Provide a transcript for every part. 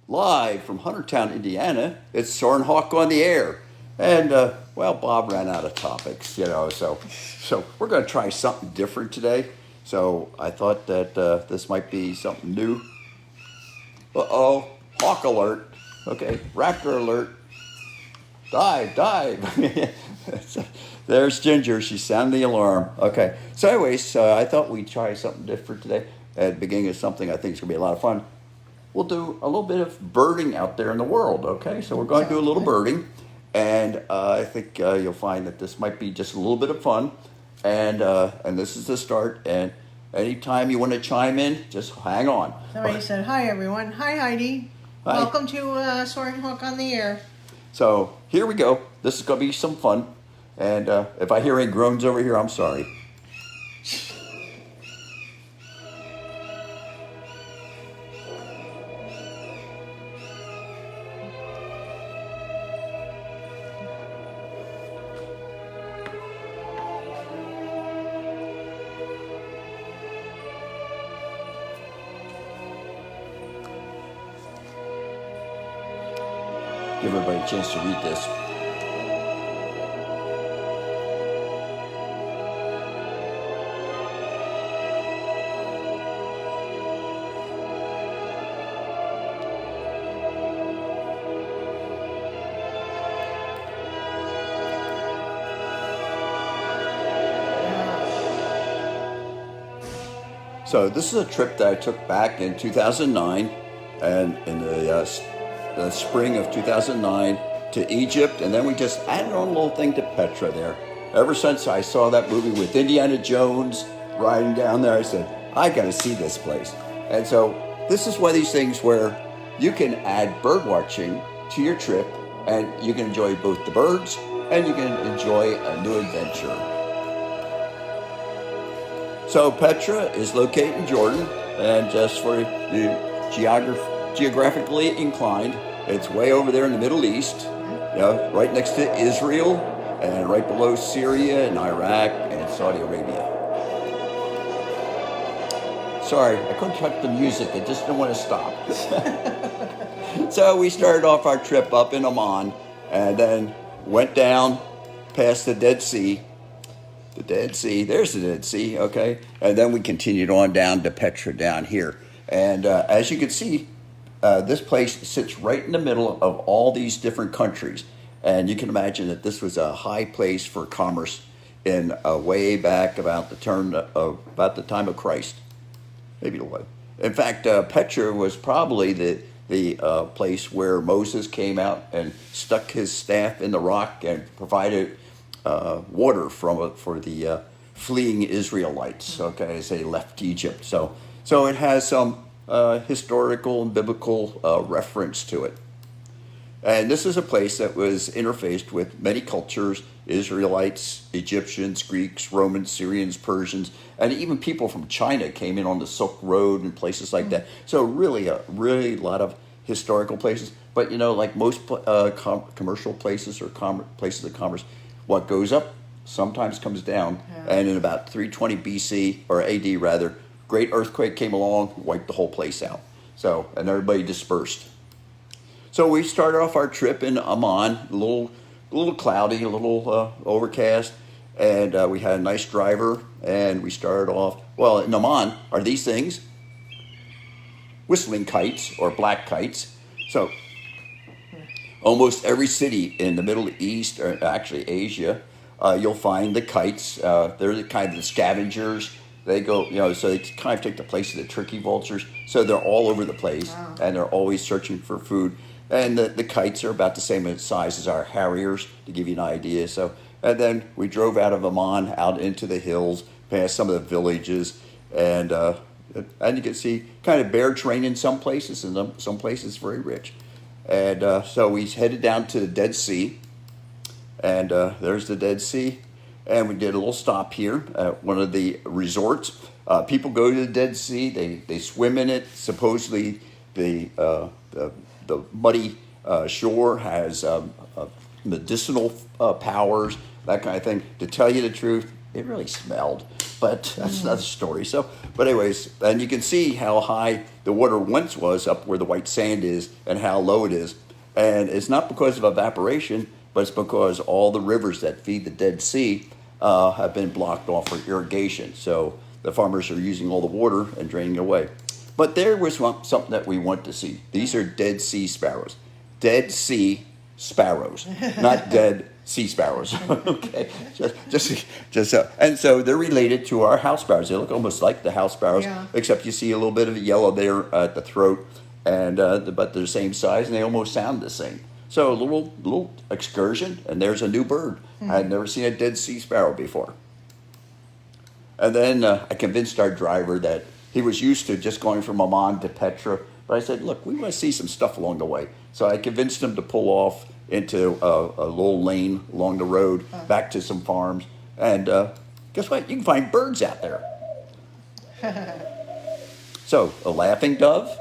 live from Huntertown, Indiana. It's Soarin Hawk on the air. And, well, Bob ran out of topics, so we're going to try something different today. So I thought that this might be something new. Uh-oh, hawk alert. Okay, raptor alert. Dive. There's Ginger. She sounded the alarm. Okay, so anyways, I thought we'd try something different today. At the beginning of something I think is going to be a lot of fun. We'll do a little bit of birding out there in the world, okay? So we're going to do a little birding. And I think you'll find that this might be just a little bit of fun. And this is the start. And anytime you want to chime in, just hang on. Somebody said, hi, everyone. Hi, Heidi. Hi. Welcome to Soarin Hawk on the air. So here we go. This is going to be some fun. And if I hear any groans over here, I'm sorry. Give everybody a chance to read this. So this is a trip that I took back in 2009, and in the spring of 2009 to Egypt, and then we just added on a little thing to Petra there. Ever since I saw that movie with Indiana Jones riding down there, I said, I gotta see this place. And so this is one of these things where you can add bird watching to your trip, and you can enjoy both the birds and you can enjoy a new adventure. So Petra is located in Jordan, and just for the geographically inclined, it's way over there in the Middle East, right next to Israel, and right below Syria and Iraq and Saudi Arabia. Sorry, I couldn't cut the music. I just didn't want to stop. So we started off our trip up in Amman, and then went down past the Dead Sea. There's the Dead Sea, okay? And then we continued on down to Petra down here. And as you can see, this place sits right in the middle of all these different countries. And you can imagine that this was a high place for commerce in way back about the time of Christ. Maybe a little. In fact, Petra was probably the place where Moses came out and stuck his staff in the rock and provided water for the fleeing Israelites, okay, as they left Egypt. So it has some historical and biblical reference to it. And this is a place that was interfaced with many cultures: Israelites, Egyptians, Greeks, Romans, Syrians, Persians, and even people from China came in on the Silk Road and places like that. So really a lot of historical places. But like most commercial places or places of commerce, what goes up sometimes comes down. Yeah. And in about 320 BC, or AD rather, great earthquake came along, wiped the whole place out. So, and everybody dispersed. So we started off our trip in Amman, a little cloudy, a little overcast, and we had a nice driver, and we started off, well, in Amman are these things, whistling kites or black kites. So almost every city in the Middle East, or actually Asia, you'll find the kites. They're the kind of the scavengers. They go, so they kind of take the place of the turkey vultures. So they're all over the place, wow. And they're always searching for food. And the kites are about the same size as our Harriers, to give you an idea. So, and then we drove out of Amman out into the hills, past some of the villages, and you can see kind of bare terrain in some places, and some places very rich. And so we headed down to the Dead Sea, and there's the Dead Sea. And we did a little stop here at one of the resorts. People go to the Dead Sea, they swim in it. Supposedly the muddy shore has medicinal powers, that kind of thing. To tell you the truth, it really smelled. But that's another story. So, but anyways, and you can see how high the water once was up where the white sand is and how low it is. And it's not because of evaporation, but it's because all the rivers that feed the Dead Sea have been blocked off for irrigation. So the farmers are using all the water and draining it away. But there was something that we want to see. These are Dead Sea sparrows. Dead Sea sparrows, not dead sea sparrows. Okay, and so they're related to our house sparrows. They look almost like the house sparrows, except you see a little bit of yellow there at the throat, and but they're the same size and they almost sound the same. So a little excursion, and there's a new bird. I'd never seen a dead sea sparrow before. And then I convinced our driver that he was used to just going from Amman to Petra. But I said, look, we want to see some stuff along the way. So I convinced him to pull off into a little lane along the road back to some farms. And guess what? You can find birds out there. So a laughing dove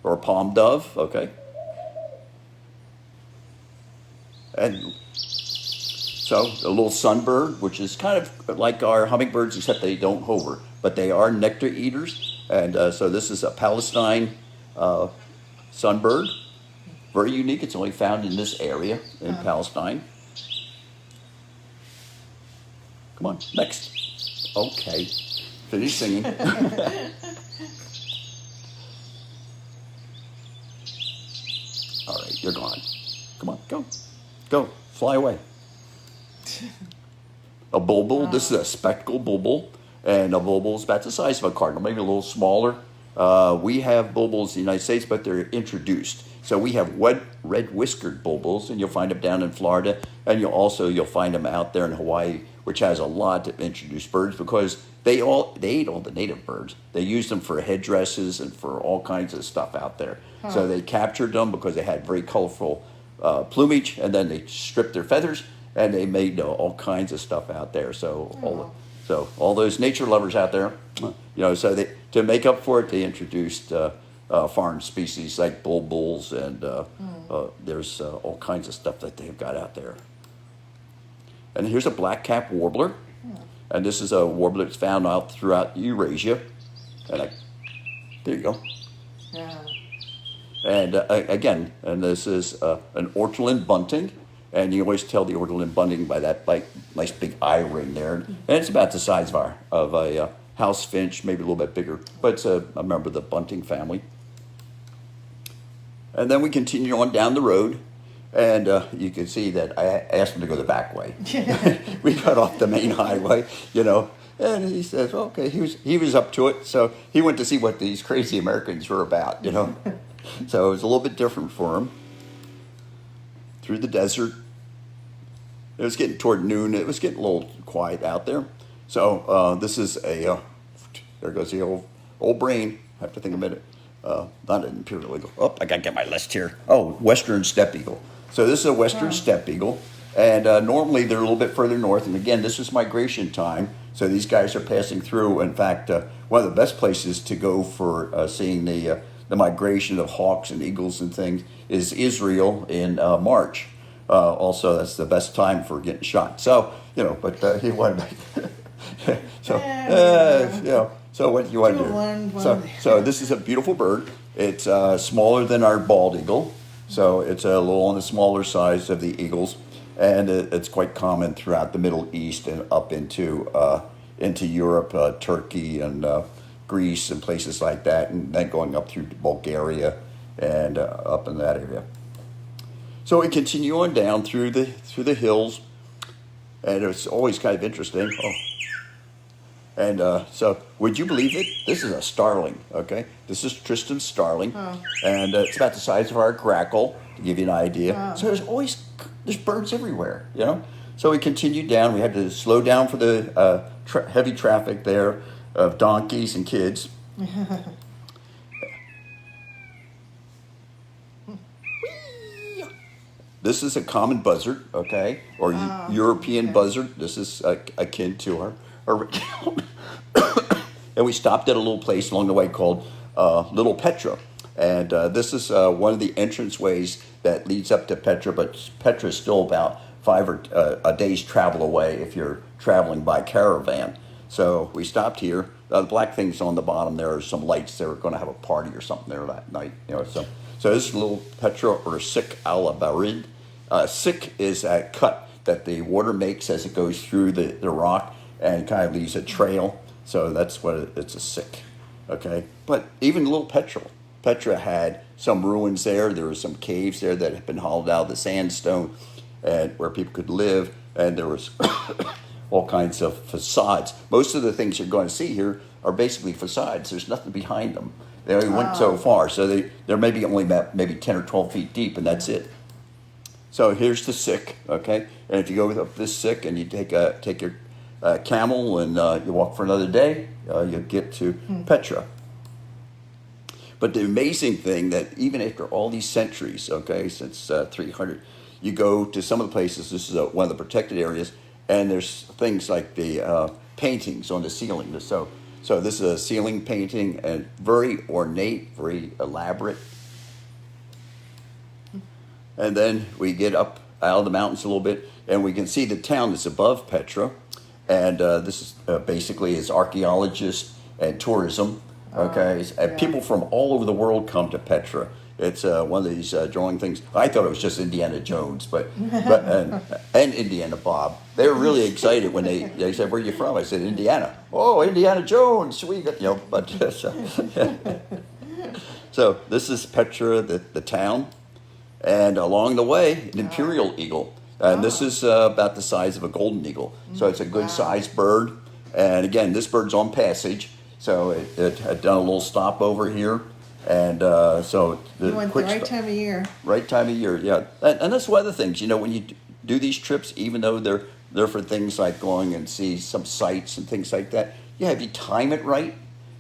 or a palm dove, okay. And so a little sunbird, which is kind of like our hummingbirds, except they don't hover, but they are nectar eaters. And so this is a Palestine sunbird, very unique. It's only found in this area in Palestine. Come on, next. Okay, finish singing. All right, you're gone. Come on, go, fly away. A bulbul. This is a spectacled bulbul, and a bulbul is about the size of a cardinal, maybe a little smaller. We have bulbuls in the United States, but they're introduced. So we have red whiskered bulbuls, and you'll find them down in Florida, and you'll find them out there in Hawaii, which has a lot of introduced birds because they ate all the native birds. They used them for headdresses and for all kinds of stuff out there. So they captured them because they had very colorful plumage, and then they stripped their feathers, and they made all kinds of stuff out there. So all those nature lovers out there, so to make up for it, they introduced foreign species like bulbuls, and there's all kinds of stuff that they've got out there. And here's a black-capped warbler, and this is a warbler that's found out throughout Eurasia. And there you go. Yeah. And again, and this is an ortolan bunting. And you always tell the ortolan bunting by that nice big eye ring there. And it's about the size of a house finch, maybe a little bit bigger. But it's a member of the bunting family. And then we continue on down the road. And you can see that I asked him to go the back way. We got off the main highway, And he says, okay, he was up to it. So he went to see what these crazy Americans were about, So it was a little bit different for him. Through the desert. It was getting toward noon. It was getting a little quiet out there. So this is there goes the old brain. I have to think a minute. Not an imperial eagle. Oh, I got to get my list here. Oh, western steppe eagle. So this is a western steppe eagle. And normally they're a little bit further north. And again, this is migration time. So these guys are passing through. In fact, one of the best places to go for seeing the migration of hawks and eagles and things is Israel in March. Also, that's the best time for getting shot. So, but he wanted to. So what do you want to do? So this is a beautiful bird. It's smaller than our bald eagle. So it's a little on the smaller size of the eagles. And it's quite common throughout the Middle East and up into Europe, Turkey and Greece and places like that, and then going up through Bulgaria and up in that area. So we continue on down through the hills, and it's always kind of interesting. And so, would you believe it? This is a starling. Okay, this is Tristan's starling, and it's about the size of our grackle to give you an idea. So there's birds everywhere, So we continued down. We had to slow down for the heavy traffic there of donkeys and kids. This is a common buzzard, okay, or European buzzard. This is akin to our original. And we stopped at a little place along the way called Little Petra. And this is one of the entranceways that leads up to Petra, but Petra is still about 5 or a day's travel away if you're traveling by caravan. So we stopped here. The black things on the bottom there are some lights. They were going to have a party or something there that night. So this is a little Petra or sick a la barid. Sick is a cut that the water makes as it goes through the rock and kind of leaves a trail. So that's what it's a sick. Okay, but even little Petra had some ruins there. There were some caves there that had been hollowed out of the sandstone, and where people could live. And there was all kinds of facades. Most of the things you're going to see here are basically facades. There's nothing behind them. They only went so far, so they're maybe only maybe 10 or 12 feet deep, and that's it. So here's the sick, okay? And if you go up this sick and you take your camel and you walk for another day, you'll get to Petra. But the amazing thing that even after all these centuries, okay, since 300, you go to some of the places, this is one of the protected areas, and there's things like the paintings on the ceiling. So this is a ceiling painting, and very ornate, very elaborate. And then we get up out of the mountains a little bit, and we can see the town that's above Petra. And this is basically is archaeologists and tourism. Okay, and people from all over the world come to Petra. It's one of these drawing things. I thought it was just Indiana Jones, and Indiana Bob. They were really excited when they said, "Where are you from?" I said, "Indiana." Oh, Indiana Jones. We got So this is Petra, the town, and along the way, an imperial eagle, and this is about the size of a golden eagle. So it's a good sized bird. And again, this bird's on passage, so it had done a little stopover here. And so you went the right time of year. Right time of year, yeah. And that's one of the things, when you do these trips, even though they're for things like going and see some sights and things like that, if you time it right,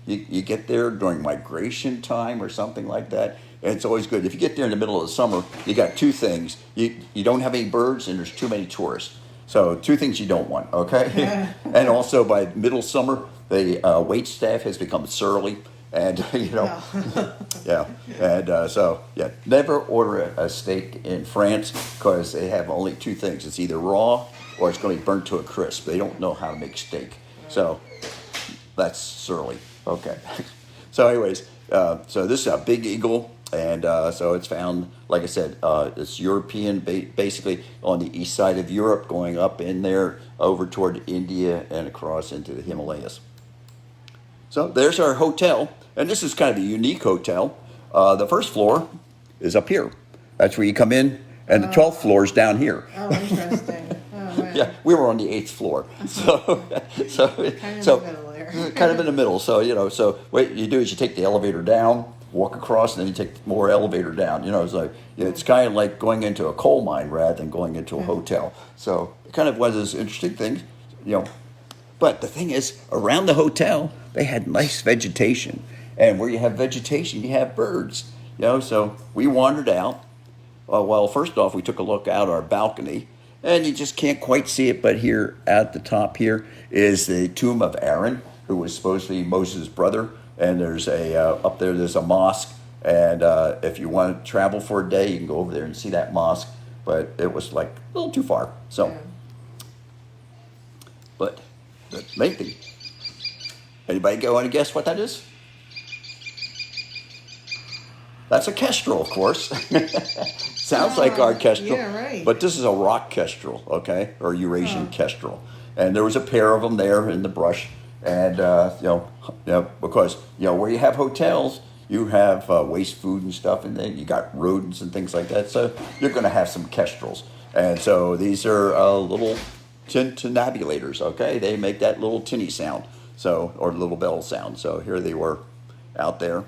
you get there during migration time or something like that, and it's always good. If you get there in the middle of the summer, you got two things. You don't have any birds, and there's too many tourists. So two things you don't want, okay? And also by middle summer, the wait staff has become surly. And, never order a steak in France because they have only two things. It's either raw or it's going to be burnt to a crisp. They don't know how to make steak. So that's surly. Okay. So anyways, so this is a big eagle. And so it's found, like I said, it's European, basically on the east side of Europe, going up in there over toward India and across into the Himalayas. So there's our hotel. And this is kind of a unique hotel. The first floor is up here. That's where you come in, and the 12th floor is down here. Oh, interesting. Oh, wow. Yeah, we were on the 8th floor. So kind of in the middle there. Kind of in the middle. So what you do is you take the elevator down, walk across, and then you take more elevator down. It's kind of like going into a coal mine rather than going into a hotel. So kind of one of those interesting things, But the thing is, around the hotel, they had nice vegetation. And where you have vegetation, you have birds. So we wandered out. Well, first off, we took a look out our balcony, and you just can't quite see it. But here at the top here is the tomb of Aaron, who was supposed to be Moses' brother. And there's up there, there's a mosque. And if you want to travel for a day, you can go over there and see that mosque. But it was like a little too far. So, but the main thing. Anybody go and guess what that is? That's a kestrel, of course. Sounds like our kestrel. Yeah, right. But this is a rock kestrel, okay, or Eurasian kestrel. And there was a pair of them there in the brush. And, because, where you have hotels, you have waste food and stuff, and then you got rodents and things like that. So you're going to have some kestrels. And so these are little tintinnabulators, okay? They make that little tinny sound, or little bell sound. So here they were out there.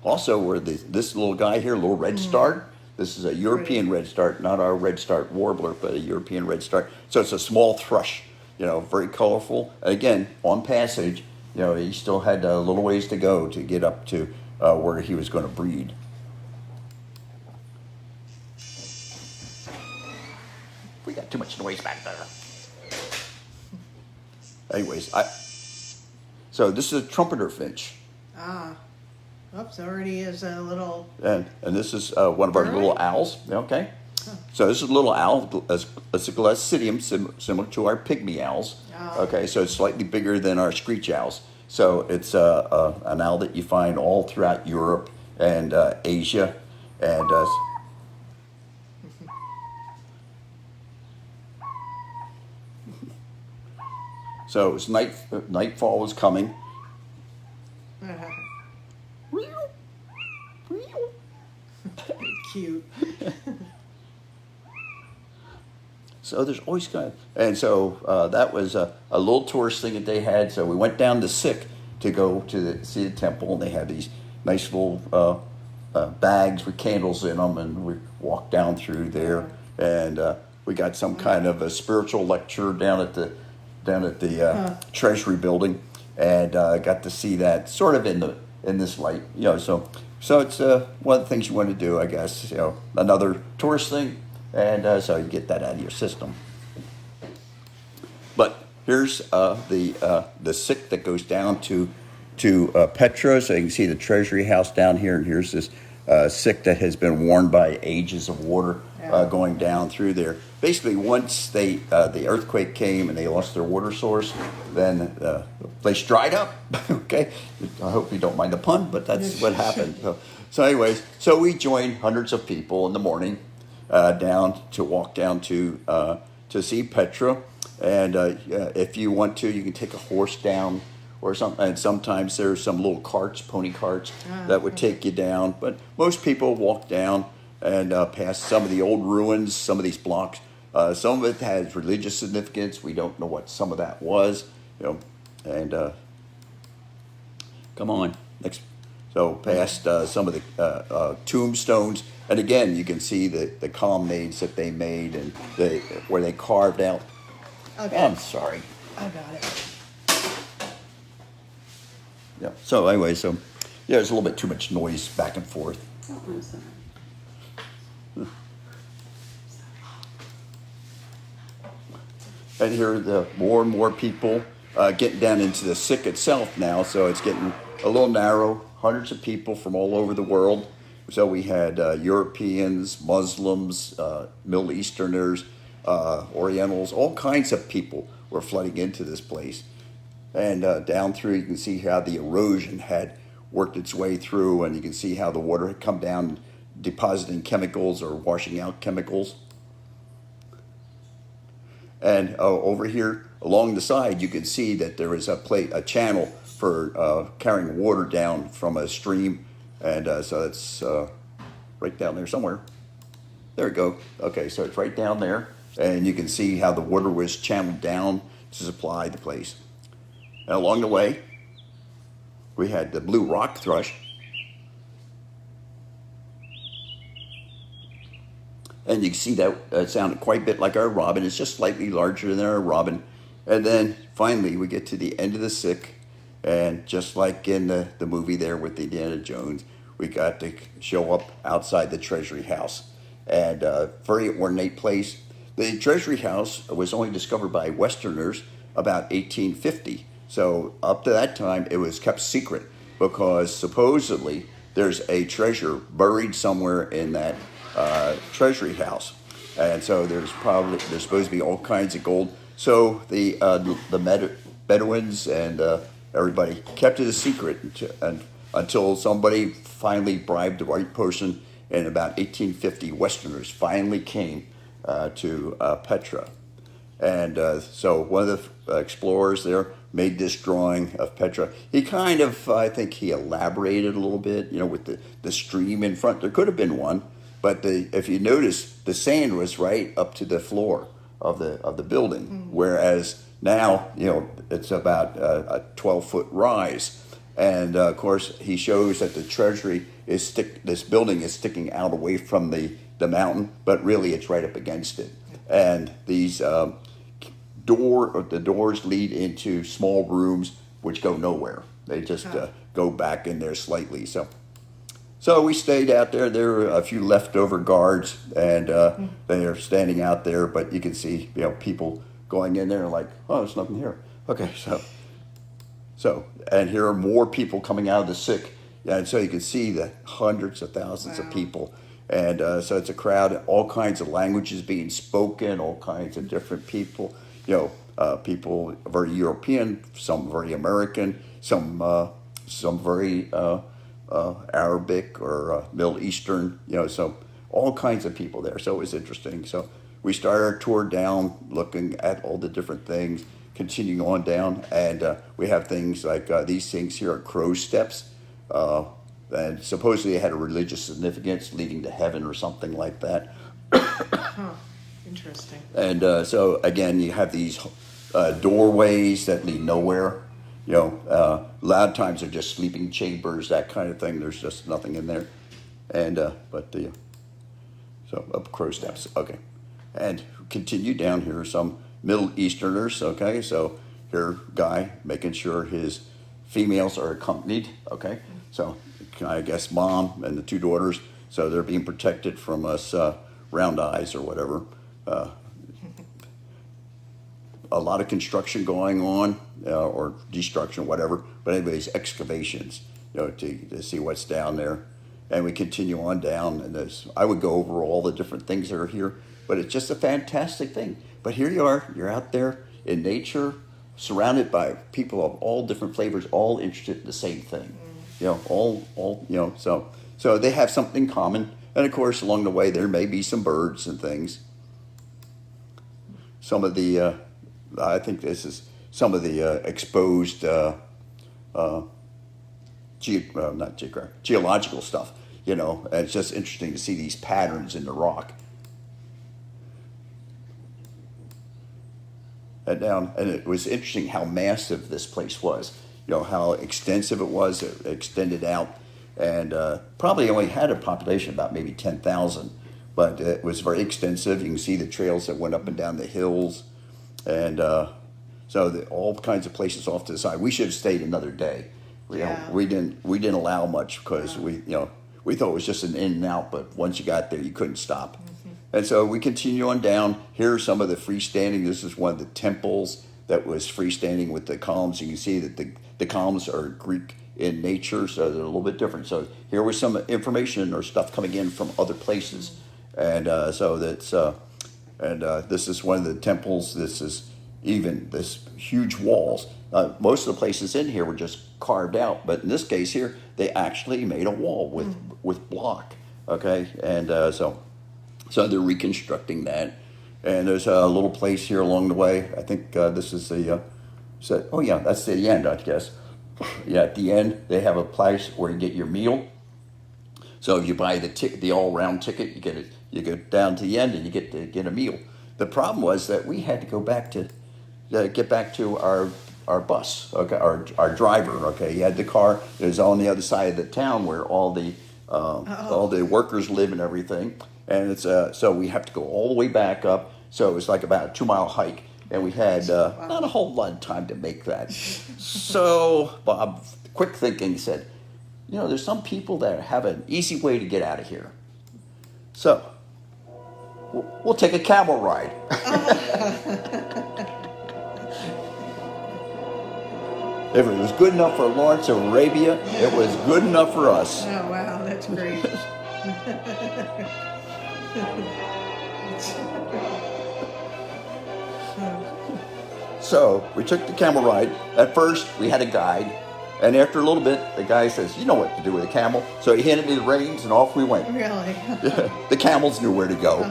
Also, this little guy here, little redstart. This is a European redstart, not our redstart warbler, but a European redstart. So it's a small thrush, very colorful. Again, on passage, he still had a little ways to go to get up to where he was going to breed. We got too much noise back there. Anyways, so this is a trumpeter finch. Oops, already is a little... And this is one of our little owls, okay? So this is a little owl. It's a Glacidium, similar to our pygmy owls. Oh. Okay, so it's slightly bigger than our screech owls. So it's an owl that you find all throughout Europe and Asia, and so it was nightfall was coming. Cute. So there's always and so that was a little tourist thing that they had. So we went down to Sick to go to see the temple, and they had these nice little bags with candles in them, and we walked down through there, and we got some kind of a spiritual lecture down at the Treasury building, and got to see that sort of in this light, So it's one of the things you want to do, I guess. Another tourist thing, and so you get that out of your system. But here's the Sick that goes down to Petra, so you can see the Treasury House down here, and here's this Sick that has been worn by ages of water going down through there. Basically, once the earthquake came and they lost their water source, then the place dried up. Okay, I hope you don't mind the pun, but that's what happened. So anyways, so we joined hundreds of people in the morning walk down to see Petra, and if you want to, you can take a horse down or something. And sometimes there's some little carts, pony carts, that would take you down. But most people walk down and past some of the old ruins, some of these blocks. Some of it has religious significance. We don't know what some of that was, And come on, next. So past some of the tombstones, and again you can see the colonnades that they made and where they carved out. Okay. I'm sorry. I got it. Yeah. So anyway, there's a little bit too much noise back and forth. Oh, I'm sorry. And here the more and more people getting down into the Sick itself now, so it's getting a little narrow. Hundreds of people from all over the world. So we had Europeans, Muslims, Middle Easterners, Orientals, all kinds of people were flooding into this place. And down through, you can see how the erosion had worked its way through, and you can see how the water had come down, depositing chemicals or washing out chemicals. And over here along the side, you can see that there is a channel for carrying water down from a stream, and so it's right down there somewhere. There we go. Okay, so it's right down there, and you can see how the water was channeled down to supply the place. And along the way, we had the blue rock thrush. And you can see that it sounded quite a bit like our robin. It's just slightly larger than our robin. And then finally we get to the end of the Sick. And just like in the movie there with Indiana Jones, we got to show up outside the Treasury House. And very ornate place. The Treasury House was only discovered by Westerners about 1850. So up to that time, it was kept secret because supposedly there's a treasure buried somewhere in that Treasury House, and so there's supposed to be all kinds of gold. So the Bedouins and everybody kept it a secret until somebody finally bribed the right person. In about 1850, Westerners finally came to Petra, and so one of the explorers there made this drawing of Petra. He kind of, I think he elaborated a little bit, with the stream in front. There could have been one. But if you notice, the sand was right up to the floor of the building, whereas now it's about a 12-foot rise, and of course he shows that the treasury this building is sticking out away from the mountain, but really it's right up against it, and these the doors lead into small rooms which go nowhere. They just go back in there slightly. So we stayed out there. There were a few leftover guards, and they are standing out there. But you can see, people going in there like, oh, there's nothing here. Okay, so and here are more people coming out of the Sick, and so you can see the hundreds of thousands of people. And so it's a crowd, all kinds of languages being spoken, all kinds of different people. People very European, some very American, some very Arabic or Middle Eastern. So all kinds of people there. So it was interesting. So we started our tour down, looking at all the different things, continuing on down, and we have things like these things here are crow steps. And supposedly it had a religious significance, leading to heaven or something like that. Huh. Interesting. And so again, you have these doorways that lead nowhere. A lot of times they're just sleeping chambers, that kind of thing. There's just nothing in there. And so up crow steps, okay. And continue down here, some Middle Easterners, okay. So here, guy making sure his females are accompanied, okay. So I guess mom and the two daughters, so they're being protected from us round eyes or whatever. A lot of construction going on, or destruction, whatever. But anyways, excavations, to see what's down there. And we continue on down, and I would go over all the different things that are here, but it's just a fantastic thing. But here you are, you're out there in nature, surrounded by people of all different flavors, all interested in the same thing. So they have something in common. And of course, along the way, there may be some birds and things. Some of the, I think this is some of the exposed, geological stuff, and it's just interesting to see these patterns in the rock. And it was interesting how massive this place was, how extensive it was. It extended out, and probably only had a population about maybe 10,000, but it was very extensive. You can see the trails that went up and down the hills, and so all kinds of places off to the side. We should have stayed another day. We didn't allow much because we thought it was just an in and out, but once you got there, you couldn't stop. Mm-hmm. And so we continue on down. Here are some of the freestanding. This is one of the temples that was freestanding with the columns. You can see that the columns are Greek in nature, so they're a little bit different. So here was some information or stuff coming in from other places, and so that's this is one of the temples. This is even this huge walls. Most of the places in here were just carved out, but in this case here, they actually made a wall with block. Okay, and so they're reconstructing that. And there's a little place here along the way. I think this is the. That's the end, I guess. Yeah, at the end they have a place where you get your meal. So if you buy the all-round ticket, you go down to the end and you get a meal. The problem was that we had to go back to get back to our bus, okay, our driver, okay. He had the car. It was on the other side of the town where all the workers live and everything, and it's so we have to go all the way back up. So it was like about a 2-mile hike, and we had not a whole lot of time to make that. So Bob, quick thinking, said, there's some people that have an easy way to get out of here. So we'll take a camel ride. If it was good enough for Lawrence of Arabia, it was good enough for us. Oh, wow, that's great. So we took the camel ride. At first, we had a guide. And after a little bit, the guy says, you know what to do with a camel. So he handed me the reins, and off we went. Really? The camels knew where to go.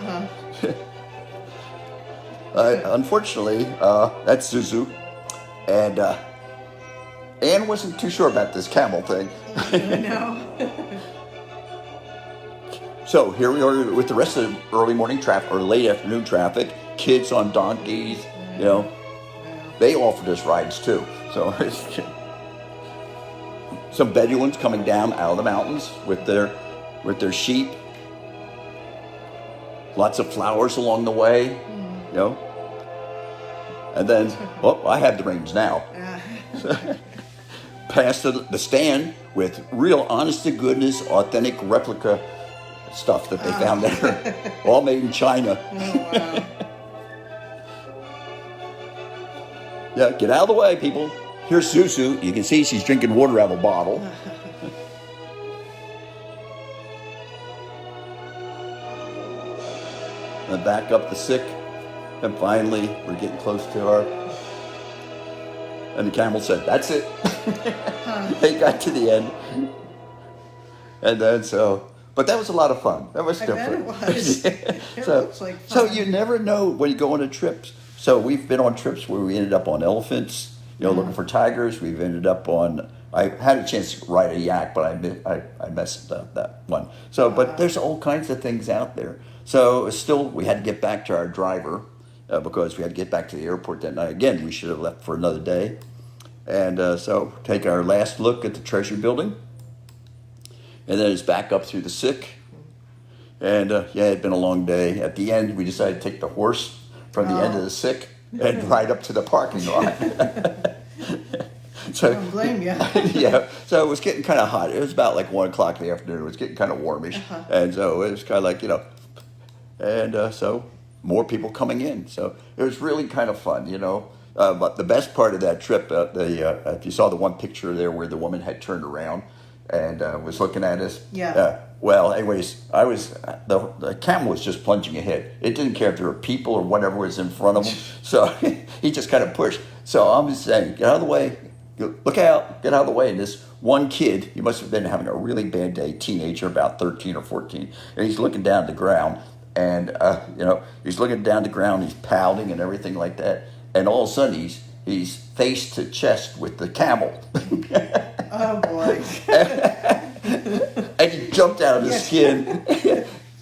Unfortunately, that's Zuzu. And Anne wasn't too sure about this camel thing. No. So here we are with the rest of the early morning traffic or late afternoon traffic. Kids on donkeys, They offered us rides too. So some Bedouins coming down out of the mountains with their sheep. Lots of flowers along the way, And then, I have the reins now. Past the stand with real honest-to-goodness, authentic replica stuff that they found there, all made in China. Oh, wow. Yeah, get out of the way, people. Here's Susu. You can see she's drinking water out of a bottle. and back up the sick, and finally we're getting close to our. And the camel said, "That's it." They got to the end, and then but that was a lot of fun. That was different. I bet it was. It looks like so fun. you never know when you go on a trip. So we've been on trips where we ended up on elephants, looking for tigers. We've ended up on. I had a chance to ride a yak, but I messed up that one. So, but there's all kinds of things out there. So still, we had to get back to our driver because we had to get back to the airport that night. Again, we should have left for another day. And so take our last look at the Treasury Building. And then it's back up through the sick. And it had been a long day. At the end, we decided to take the horse from the end of the sick and ride up to the parking lot. So, I don't blame you. yeah, so it was getting kind of hot. It was about like 1 o'clock in the afternoon. It was getting kind of warmish. And so it was kind of like, and so more people coming in. So it was really kind of fun, But the best part of that trip, if you saw the one picture there where the woman had turned around and was looking at us. Yeah. Well, anyways, the camel was just plunging ahead. It didn't care if there were people or whatever was in front of him. So he just kind of pushed. So I'm just saying, get out of the way. Look out, get out of the way. And this one kid, he must have been having a really bad day, teenager, about 13 or 14. And he's looking down at the ground. And, he's looking down the ground. He's pouting and everything like that. And all of a sudden, he's face to chest with the camel. Oh, boy. And he jumped out of his skin.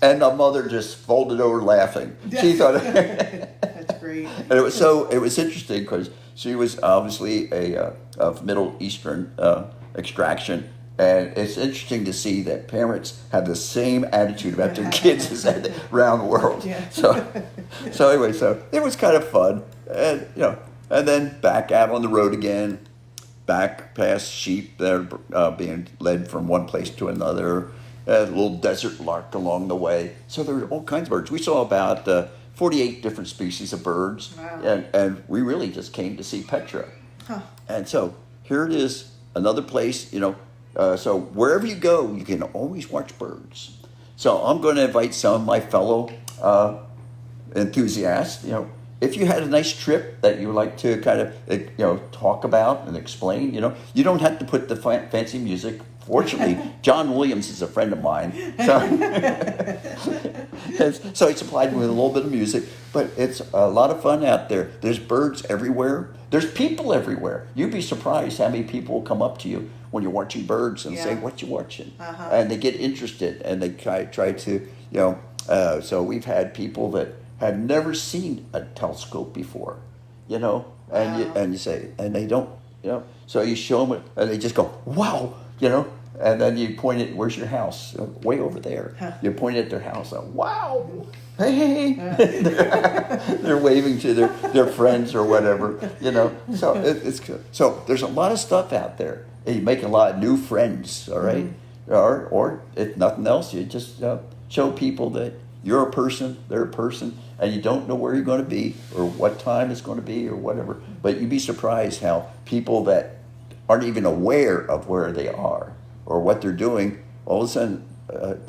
And the mother just folded over laughing. She thought... That's great. And it was interesting because she was obviously of Middle Eastern extraction. And it's interesting to see that parents have the same attitude about their kids as they around the world. Yeah. So anyway, it was kind of fun. And, and then back out on the road again, back past sheep that are being led from one place to another, a little desert lark along the way. So there were all kinds of birds. We saw about 48 different species of birds. Wow. And we really just came to see Petra. Huh. And so here it is, another place, so wherever you go, you can always watch birds. So I'm going to invite some of my fellow enthusiasts, if you had a nice trip that you would like to kind of, talk about and explain, you don't have to put the fancy music. Fortunately, John Williams is a friend of mine. So he supplied me with a little bit of music, but it's a lot of fun out there. There's birds everywhere. There's people everywhere. You'd be surprised how many people will come up to you when you're watching birds and say, "What you watching?" And they get interested and they try to, so we've had people that had never seen a telescope before, and you say, and they don't, so you show them it and they just go, "Wow," and then you point it, "Where's your house?" "Way over there." You point at their house, "Wow, hey." They're waving to their friends or whatever, So it's good. So there's a lot of stuff out there. And you make a lot of new friends, all right? Or if nothing else, you just show people that you're a person, they're a person, and you don't know where you're going to be or what time it's going to be or whatever. But you'd be surprised how people that aren't even aware of where they are or what they're doing, all of a sudden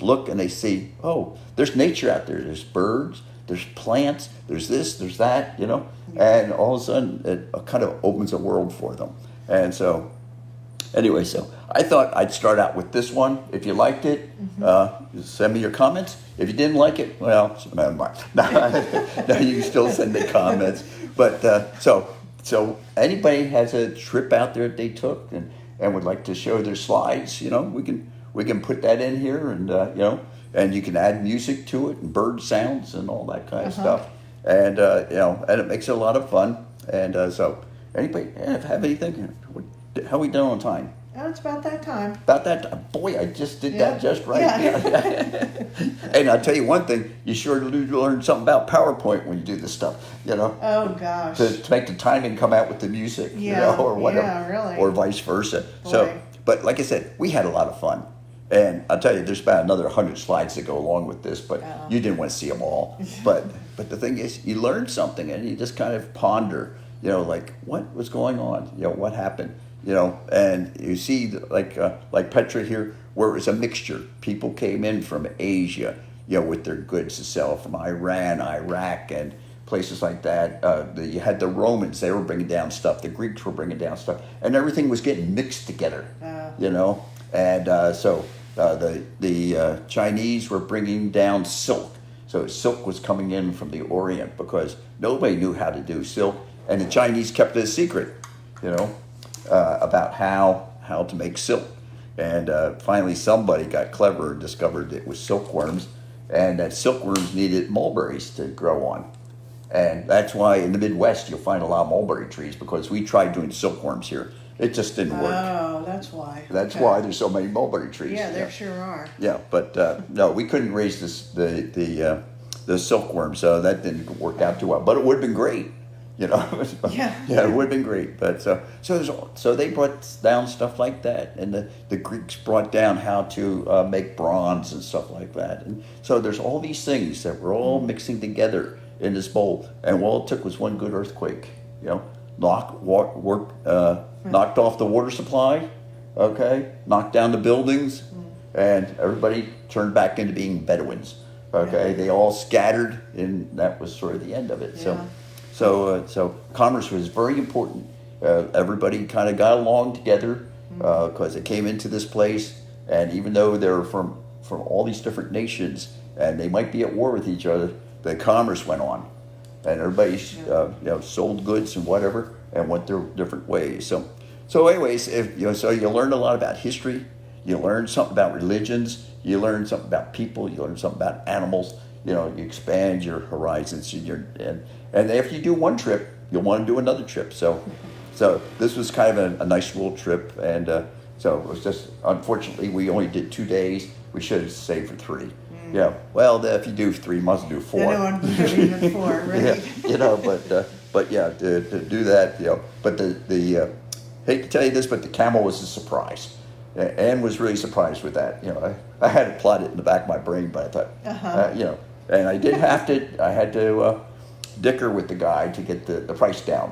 look and they see, oh, there's nature out there. There's birds, there's plants, there's this, there's that, and all of a sudden it kind of opens a world for them. And so, anyway, so I thought I'd start out with this one. If you liked it, send me your comments. If you didn't like it, well, never mind. No, you can still send me comments. But so anybody has a trip out there that they took and would like to show their slides, we can put that in here and and you can add music to it and bird sounds and all that kind of stuff. And and it makes it a lot of fun. And so anybody have anything? How are we doing on time? Oh, it's about that time. About that time. Boy, I just did that just right. Yeah. And I'll tell you one thing, you sure do learn something about PowerPoint when you do this stuff, Oh, gosh. to make the timing come out with the music, or whatever. Yeah, really. Or vice versa. Boy. So, but like I said, we had a lot of fun. And I'll tell you, there's about another 100 slides that go along with this, but you didn't want to see them all. But the thing is, you learn something and you just kind of ponder, like what was going on, what happened. And you see like Petra here, where it was a mixture. People came in from Asia, with their goods to sell from Iran, Iraq, and places like that. You had the Romans; they were bringing down stuff. The Greeks were bringing down stuff, and everything was getting mixed together. And so the Chinese were bringing down silk. So silk was coming in from the Orient because nobody knew how to do silk, and the Chinese kept it a secret, about how to make silk. And finally, somebody got clever and discovered it was silkworms, and that silkworms needed mulberries to grow on. And that's why in the Midwest you'll find a lot of mulberry trees, because we tried doing silkworms here. It just didn't work. Oh, that's why. That's why there's so many mulberry trees. Yeah, there sure are. Yeah, but no, we couldn't raise the silkworm, so that didn't work out too well. But it would have been great, Yeah. Yeah, it would have been great. But so they brought down stuff like that, and the Greeks brought down how to make bronze and stuff like that. And so there's all these things that were all mixing together in this bowl, and all it took was one good earthquake. Knocked off the water supply, knocked down the buildings, and everybody turned back into being Bedouins. They all scattered, and that was sort of the end of it. Yeah. So commerce was very important. Everybody kind of got along together because they came into this place, and even though they were from all these different nations, and they might be at war with each other, the commerce went on, and everybody sold goods and whatever, and went their different ways. So anyways, so you learned a lot about history, you learned something about religions, you learned something about people, you learned something about animals. You expand your horizons, and after you do one trip, you'll want to do another trip. So this was kind of a nice little trip, and so it was just, unfortunately, we only did 2 days. We should have saved for 3. Yeah. Well, if you do 3, you must do 4. I know, I'm doing 4, right? But yeah, to do that, But the hate to tell you this, but the camel was a surprise. Anne was really surprised with that. I had it plotted in the back of my brain, but I thought, and I did have to. I had to dicker with the guy to get the price down.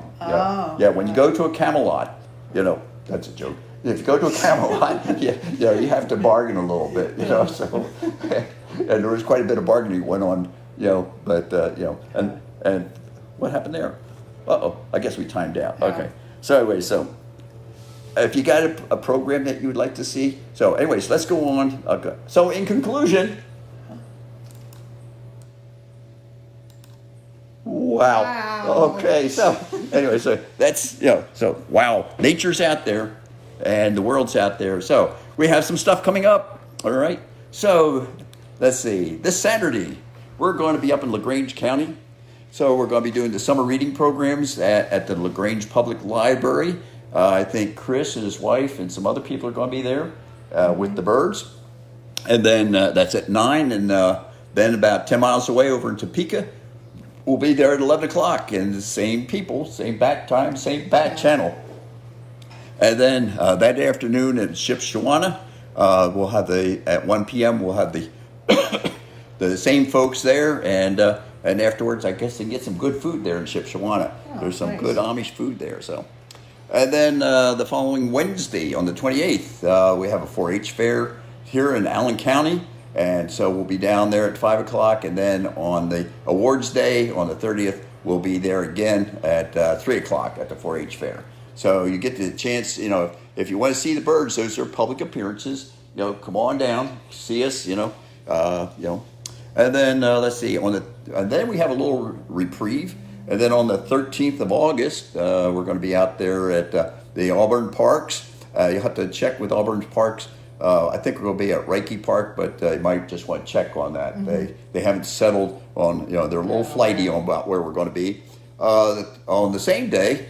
When you go to a Camelot, that's a joke. If you go to a Camelot, you have to bargain a little bit, So, and there was quite a bit of bargaining went on, But and what happened there? I guess we timed out. Yeah. Okay. So anyway, if you got a program that you would like to see, so anyways, let's go on. Okay. So in conclusion. Wow. Okay. So anyway, so that's so wow, nature's out there, and the world's out there. So we have some stuff coming up. All right. So let's see. This Saturday we're going to be up in LaGrange County. So we're going to be doing the summer reading programs at the LaGrange Public Library. I think Chris and his wife and some other people are going to be there with the birds. And then that's at 9. And then about 10 miles away over in Topeka, we'll be there at 11 o'clock. And the same people, same bat time, same bat channel. And then that afternoon at Shipshewana, we'll have at 1 p.m., we'll have the same folks there. And afterwards, I guess they can get some good food there in Shipshewana. There's some good Amish food there, so. And then the following Wednesday, on the 28th, we have a 4-H fair here in Allen County. And so we'll be down there at 5 o'clock. And then on the awards day, on the 30th, we'll be there again at 3 o'clock at the 4-H fair. So you get the chance, if you want to see the birds, those are public appearances. Come on down, see us, And then let's see, and then we have a little reprieve. And then on the 13th of August, we're going to be out there at the Auburn Parks. You'll have to check with Auburn Parks. I think we're going to be at Reiki Park, but you might just want to check on that. Mm-hmm. They haven't settled on, they're a little flighty on about where we're going to be. On the same day,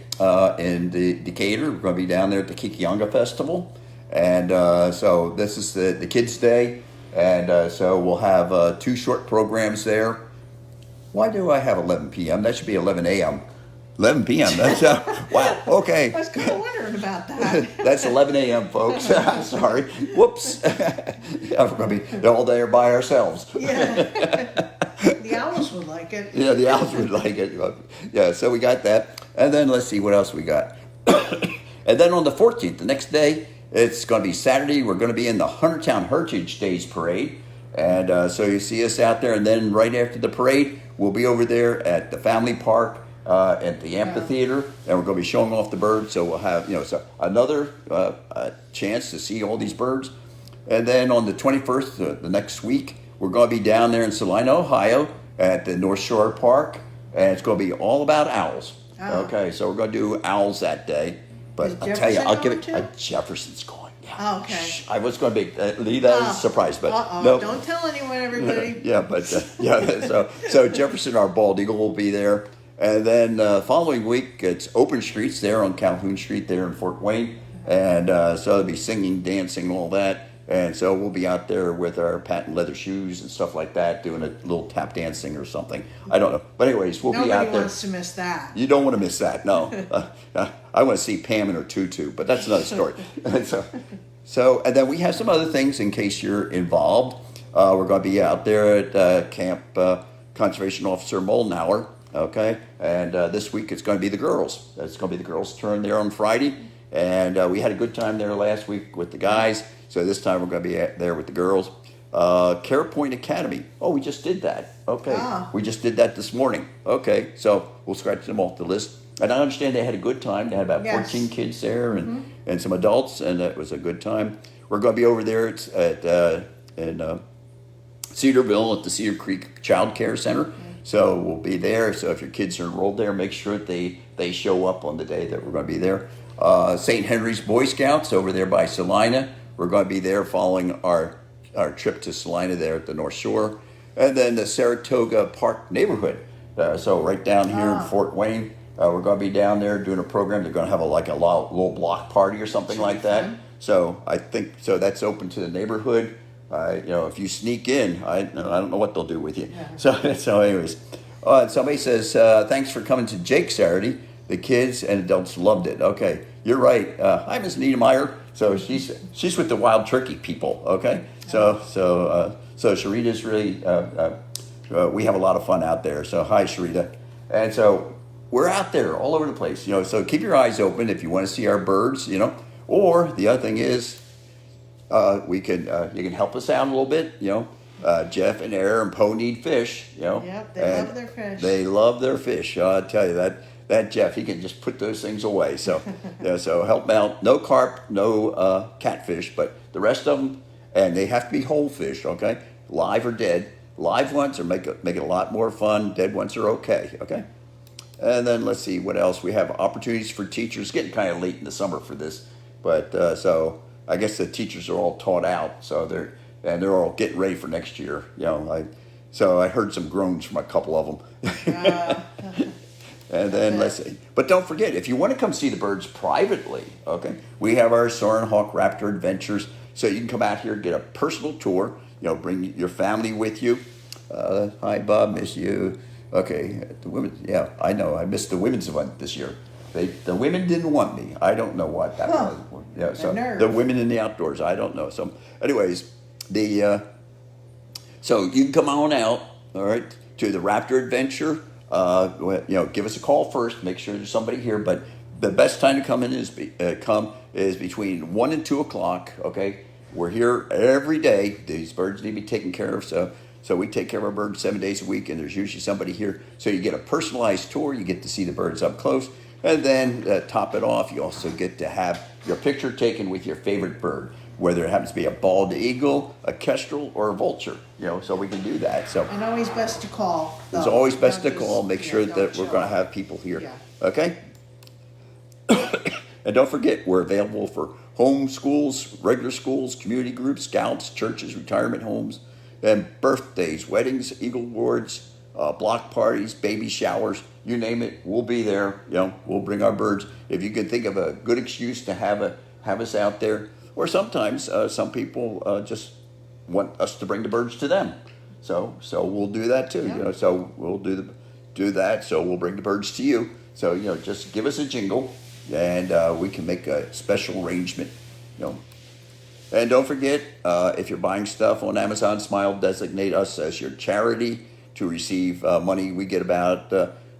in Decatur, we're going to be down there at the Kikianga Festival. And so this is the Kids' Day. And so we'll have 2 short programs there. Why do I have 11 p.m.? That should be 11 a.m. 11 p.m. That's wow. Okay. I was kind of wondering about that. That's 11 a.m., folks. Sorry. Whoops. We're going to be all there by ourselves. Yeah. The owls would like it. Yeah, the owls would like it. Yeah. So we got that, and then let's see what else we got. And then on the 14th, the next day, it's going to be Saturday. We're going to be in the Huntertown Heritage Days Parade. And so you see us out there, and then right after the parade, we'll be over there at the family park at the amphitheater, and we're going to be showing off the birds. So we'll have, so another chance to see all these birds. And then on the 21st, the next week, we're going to be down there in Salina, Ohio, at the North Shore Park, and it's going to be all about owls. Oh. Okay, so we're going to do owls that day. But Is I'll tell you, I'll give it. Jefferson Jefferson's going. Yeah. Oh, okay. Shh, I was going to leave that as a surprise, but no. Don't tell anyone, everybody. Yeah, but so Jefferson, our bald eagle, will be there, and then following week it's open streets there on Calhoun Street there in Fort Wayne, and so they'll be singing, dancing, all that, and so we'll be out there with our patent leather shoes and stuff like that, doing a little tap dancing or something. I don't know, but anyways, we'll be out there. Nobody wants to miss that. You don't want to miss that, no. I want to see Pam in her tutu, but that's another story. So, and then we have some other things in case you're involved. We're going to be out there at Camp Conservation Officer Molnauer, okay? And this week it's going to be the girls. It's going to be the girls' turn there on Friday. And we had a good time there last week with the guys. So this time we're going to be there with the girls. Care Point Academy. Oh, we just did that. Okay. Ah. We just did that this morning. Okay. So we'll scratch them off the list. And I understand they had a good time. They had about 14 kids there and some adults, and it was a good time. We're going to be over there in Cedarville at the Cedar Creek Child Care Center. So we'll be there. So if your kids are enrolled there, make sure that they show up on the day that we're going to be there. St. Henry's Boy Scouts over there by Salina. We're going to be there following our trip to Salina there at the North Shore. And then the Saratoga Park neighborhood. So right down here in Fort Wayne. We're going to be down there doing a program. They're going to have a little block party or something like that. So I think that's open to the neighborhood. If you sneak in, I don't know what they'll do with you. Yeah. So anyways, somebody says thanks for coming to Jake Saturday. The kids and adults loved it. Okay, you're right. Hi, Miss Niedermeyer. So she's with the Wild Turkey people. Okay, so Sharita's really. We have a lot of fun out there. So hi, Sharita, and so. We're out there all over the place, so keep your eyes open if you want to see our birds, or the other thing is, you can help us out a little bit, Jeff and Air and Poe need fish, Yep, they love their fish. They love their fish. I tell you that Jeff, he can just put those things away. So, so help them out. No carp, no catfish, but the rest of them, and they have to be whole fish, okay? Live or dead. Live ones make it a lot more fun. Dead ones are okay, okay? And then let's see what else. We have opportunities for teachers. Getting kind of late in the summer for this, but so I guess the teachers are all taught out. So they're all getting ready for next year. So I heard some groans from a couple of them. And then let's see. But don't forget, if you want to come see the birds privately, okay, we have our Soarin Hawk Raptor Adventures. So you can come out here, get a personal tour. Bring your family with you. Hi, Bob, miss you. Okay, the women. Yeah, I know. I missed the women's event this year. The women didn't want me. I don't know what that was. Yeah, so the women in the outdoors. I don't know. So, anyways, so you can come on out. All right, to the Raptor Adventure. Give us a call first. Make sure there's somebody here. But the best time to come in is between 1 and 2 o'clock. Okay, we're here every day. These birds need to be taken care of. So we take care of our birds 7 days a week, and there's usually somebody here. So you get a personalized tour. You get to see the birds up close. And then top it off, you also get to have your picture taken with your favorite bird, whether it happens to be a bald eagle, a kestrel, or a vulture. So we can do that. So and always best to call. It's always best to call. Make sure that we're going to have people here. Yeah. Okay? And don't forget, we're available for home schools, regular schools, community groups, scouts, churches, retirement homes, and birthdays, weddings, eagle awards, block parties, baby showers, you name it, we'll be there. We'll bring our birds. If you can think of a good excuse to have us out there, or sometimes some people just want us to bring the birds to them. So we'll do that too. Yeah. So we'll do that. So we'll bring the birds to you. So just give us a jingle, and we can make a special arrangement. And don't forget, if you're buying stuff on Amazon Smile, designate us as your charity to receive money. We get about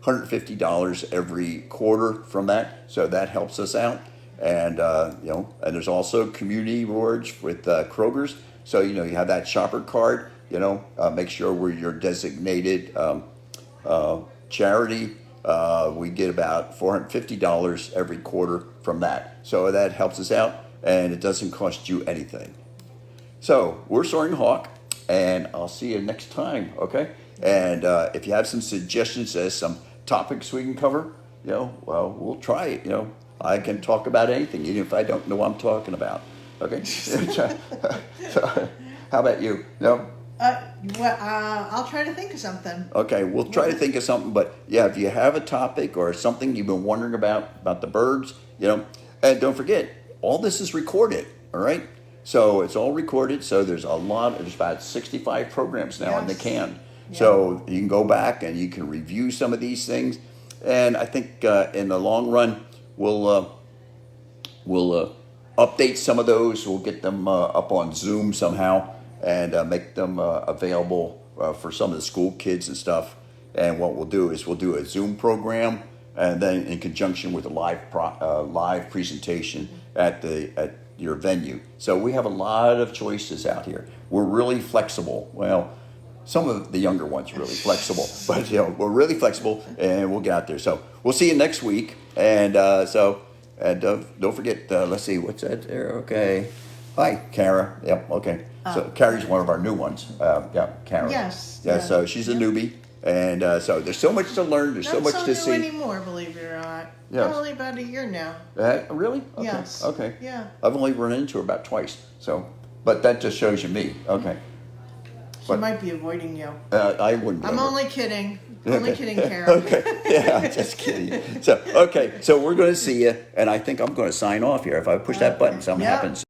$150 every quarter from that, so that helps us out. And and there's also community rewards with Kroger's. So you have that shopper card. Make sure we're your designated charity. We get about $450 every quarter from that. So that helps us out, and it doesn't cost you anything. So we're Soarin Hawk, and I'll see you next time, okay? And if you have some suggestions as some topics we can cover, well, we'll try it, I can talk about anything, even if I don't know what I'm talking about, okay? So, how about you? No? I'll try to think of something. Okay, we'll try to think of something, but yeah, if you have a topic or something you've been wondering about the birds, and don't forget, all this is recorded, all right? So it's all recorded, so there's about 65 programs now in the can. Yeah. So you can go back and you can review some of these things, and I think in the long run, we'll update some of those. We'll get them up on Zoom somehow and make them available for some of the school kids and stuff. And what we'll do is we'll do a Zoom program, and then in conjunction with a live presentation at your venue. So we have a lot of choices out here. We're really flexible. Well, some of the younger ones are really flexible, but we're really flexible, and we'll get out there. So we'll see you next week, and don't forget. Let's see, what's that there? Okay, hi, Kara. Yep. Okay. So Carrie's one of our new ones. Yeah, Kara. Yes. Yeah. So she's a newbie, and so there's so much to learn. There's so much to see. Not so new anymore, believe it or not. Yes. Only about a year now. Really? Okay. Yes. Okay. Yeah. I've only run into her about twice. So, but that just shows you me. Okay. She might be avoiding you. I wouldn't. I'm only kidding. Only kidding, Kara. Okay. Yeah, just kidding. So, okay. So we're going to see you, and I think I'm going to sign off here. If I push that button, something happens.